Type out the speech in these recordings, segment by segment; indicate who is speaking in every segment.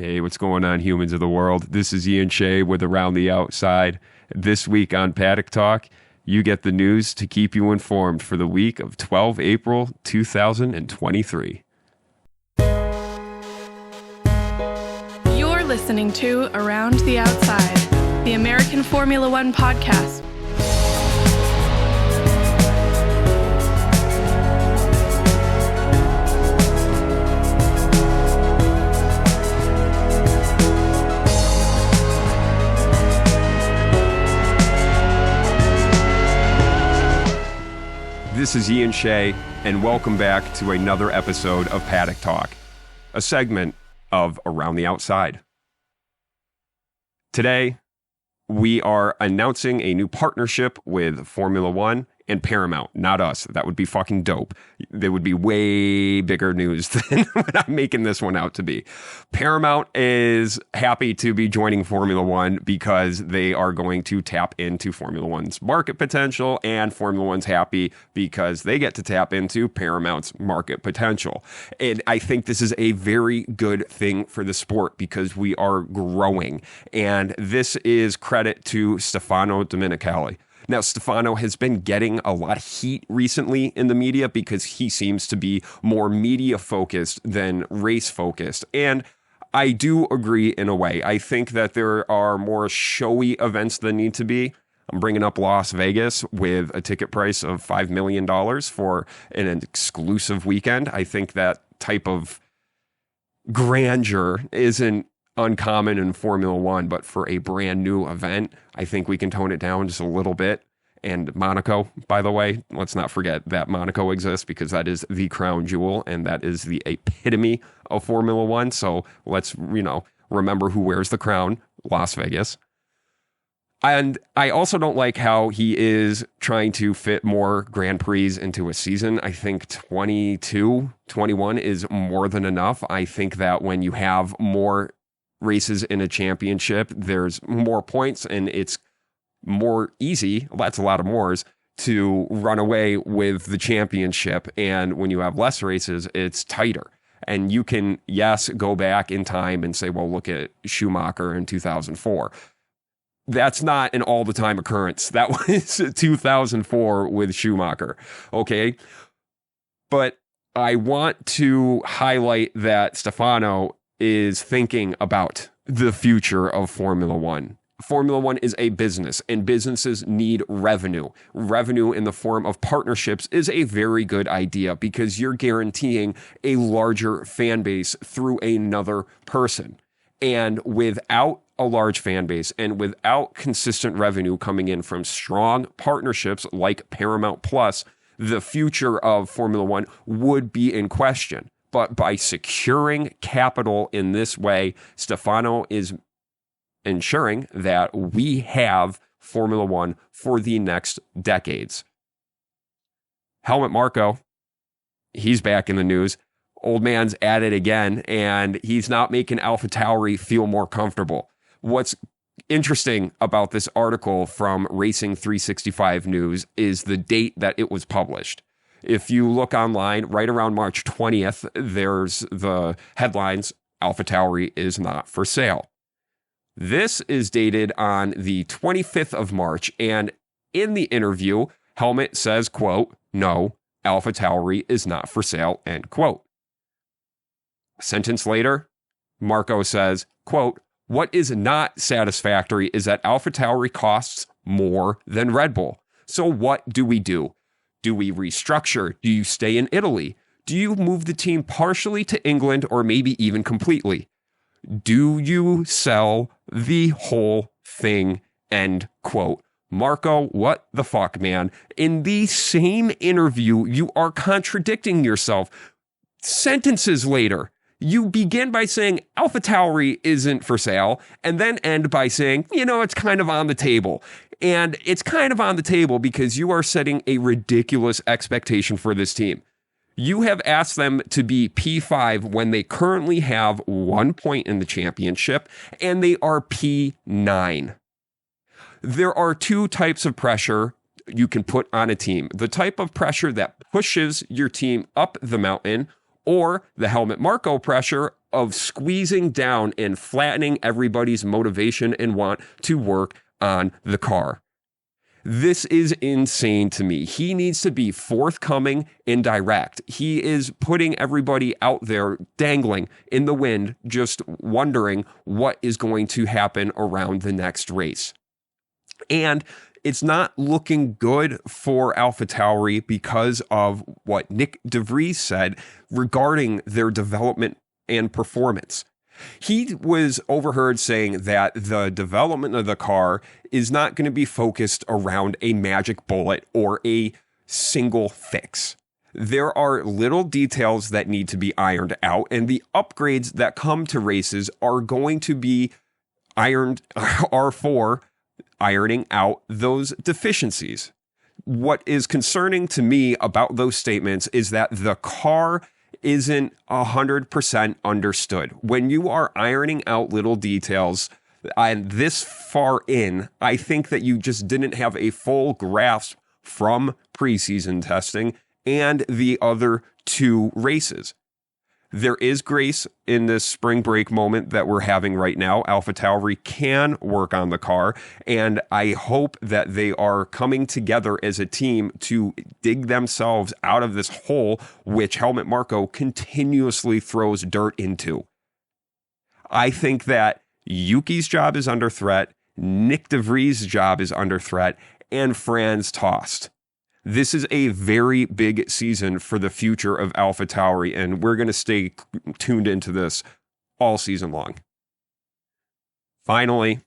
Speaker 1: Hey, what's going on, humans of the world? This is Ian Shea with Around the Outside. This week on Paddock Talk, you get the news to keep you informed for the week of 12 April 2023.
Speaker 2: You're listening to Around the Outside, the American Formula One podcast.
Speaker 1: This is Ian Shea, and welcome back to another episode of Paddock Talk, a segment of Around the Outside. Today, we are announcing a new partnership with Formula One and Paramount, not us. That would be fucking dope. There would be way bigger news than what I'm making this one out to be. Paramount is happy to be joining Formula One because they are going to tap into Formula One's market potential, and Formula One's happy because they get to tap into Paramount's market potential. And I think this is a very good thing for the sport because we are growing. And this is credit to Stefano Domenicali. Now, Stefano has been getting a lot of heat recently in the media because he seems to be more media-focused than race-focused. And I do agree in a way. I think that there are more showy events than need to be. I'm bringing up Las Vegas with a ticket price of $5 million for an exclusive weekend. I think that type of grandeur isn't uncommon in Formula One, but for a brand new event, I think we can tone it down just a little bit. And Monaco, by the way, let's not forget that Monaco exists because that is the crown jewel and that is the epitome of Formula One. So let's, remember who wears the crown, Las Vegas. And I also don't like how he is trying to fit more Grand Prix into a season. I think 22, 21 is more than enough. I think that when you have more races in a championship, there's more points and it's more easy, that's a lot of mores, to run away with the championship. And when you have less races, it's tighter. And you can, yes, go back in time and say, well, look at Schumacher in 2004. That's not an all-the-time occurrence. That was 2004 with Schumacher, okay? But I want to highlight that Stefano is thinking about the future of Formula One. Formula One is a business, and businesses need revenue. Revenue in the form of partnerships is a very good idea because you're guaranteeing a larger fan base through another person. And without a large fan base and without consistent revenue coming in from strong partnerships like Paramount Plus, the future of Formula One would be in question. But by securing capital in this way, Stefano is ensuring that we have Formula One for the next decades. Helmut Marko, he's back in the news. Old man's at it again, and he's not making AlphaTauri feel more comfortable. What's interesting about this article from Racing 365 News is the date that it was published. If you look online, right around March 20th, there's the headlines, AlphaTauri is not for sale. This is dated on the 25th of March, and in the interview, Helmut says, quote, no, AlphaTauri is not for sale, end quote. A sentence later, Marko says, quote, what is not satisfactory is that AlphaTauri costs more than Red Bull. So what do we do? Do we restructure? Do you stay in Italy? Do you move the team partially to England or maybe even completely? Do you sell the whole thing? End quote. Marko, what the fuck, man? In the same interview, you are contradicting yourself. Sentences later, you begin by saying AlphaTauri isn't for sale and then end by saying, it's kind of on the table. And it's kind of on the table because you are setting a ridiculous expectation for this team. You have asked them to be P5 when they currently have 1 point in the championship, and they are P9. There are two types of pressure you can put on a team. The type of pressure that pushes your team up the mountain, or the Helmut Marko pressure of squeezing down and flattening everybody's motivation and want to work on the car. This is insane to me. He needs to be forthcoming and direct. He is putting everybody out there dangling in the wind, just wondering what is going to happen around the next race. And it's not looking good for AlphaTauri because of what Nick DeVries said regarding their development and performance. He was overheard saying that the development of the car is not going to be focused around a magic bullet or a single fix. There are little details that need to be ironed out, and the upgrades that come to races are going to be for ironing out those deficiencies. What is concerning to me about those statements is that the car isn't 100% understood. When you are ironing out little details and this far in, I think that you just didn't have a full grasp from preseason testing and the other two races. There is grace in this spring break moment that we're having right now. AlphaTauri can work on the car, and I hope that they are coming together as a team to dig themselves out of this hole which Helmut Marko continuously throws dirt into. I think that Yuki's job is under threat, Nick DeVries' job is under threat, and Franz Tost. This is a very big season for the future of AlphaTauri, and we're going to stay tuned into this all season long. Finally,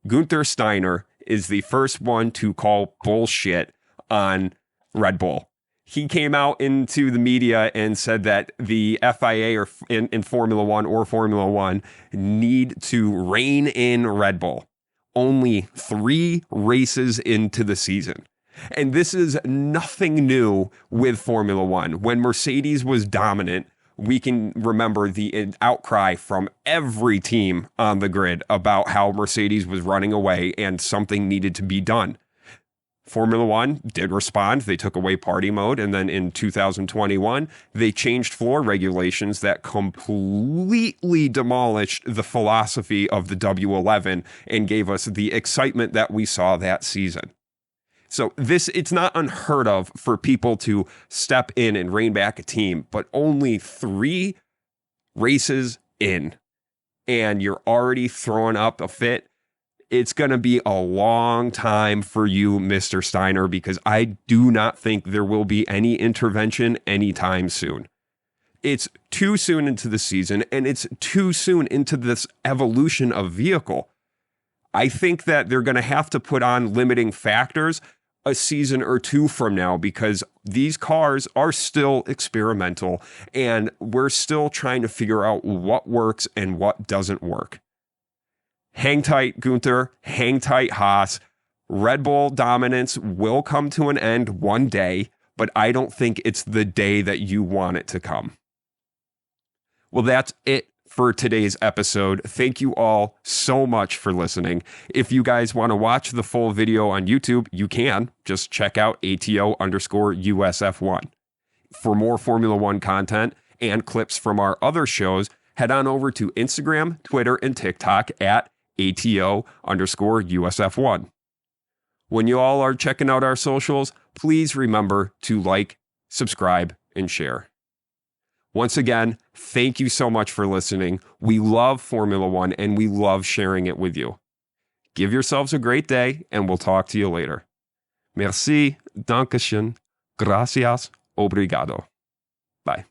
Speaker 1: Gunther Steiner is the first one to call bullshit on Red Bull. He came out into the media and said that the FIA or in Formula One or Formula One need to rein in Red Bull. Only 3 races into the season. And this is nothing new with Formula One. When Mercedes was dominant, we can remember the outcry from every team on the grid about how Mercedes was running away and something needed to be done. Formula One did respond. They took away party mode. And then in 2021, they changed floor regulations that completely demolished the philosophy of the W11 and gave us the excitement that we saw that season. So it's not unheard of for people to step in and rein back a team, but only 3 races in, and you're already throwing up a fit. It's going to be a long time for you, Mr. Steiner, because I do not think there will be any intervention anytime soon. It's too soon into the season, and it's too soon into this evolution of vehicle. I think that they're going to have to put on limiting factors a season or 2 from now, because these cars are still experimental and we're still trying to figure out what works and what doesn't work. Hang tight, Gunther. Hang tight, Haas. Red Bull dominance will come to an end one day, but I don't think it's the day that you want it to come. Well, that's it for today's episode. Thank you all so much for listening. If you guys want to watch the full video on YouTube, you can. Just check out ATO_USF1. For more Formula One content and clips from our other shows, head on over to Instagram, Twitter, and TikTok at ATO_USF1. When you all are checking out our socials, please remember to like, subscribe, and share. Once again, thank you so much for listening. We love Formula One and we love sharing it with you. Give yourselves a great day and we'll talk to you later. Merci, Dankeschön, gracias, obrigado. Bye.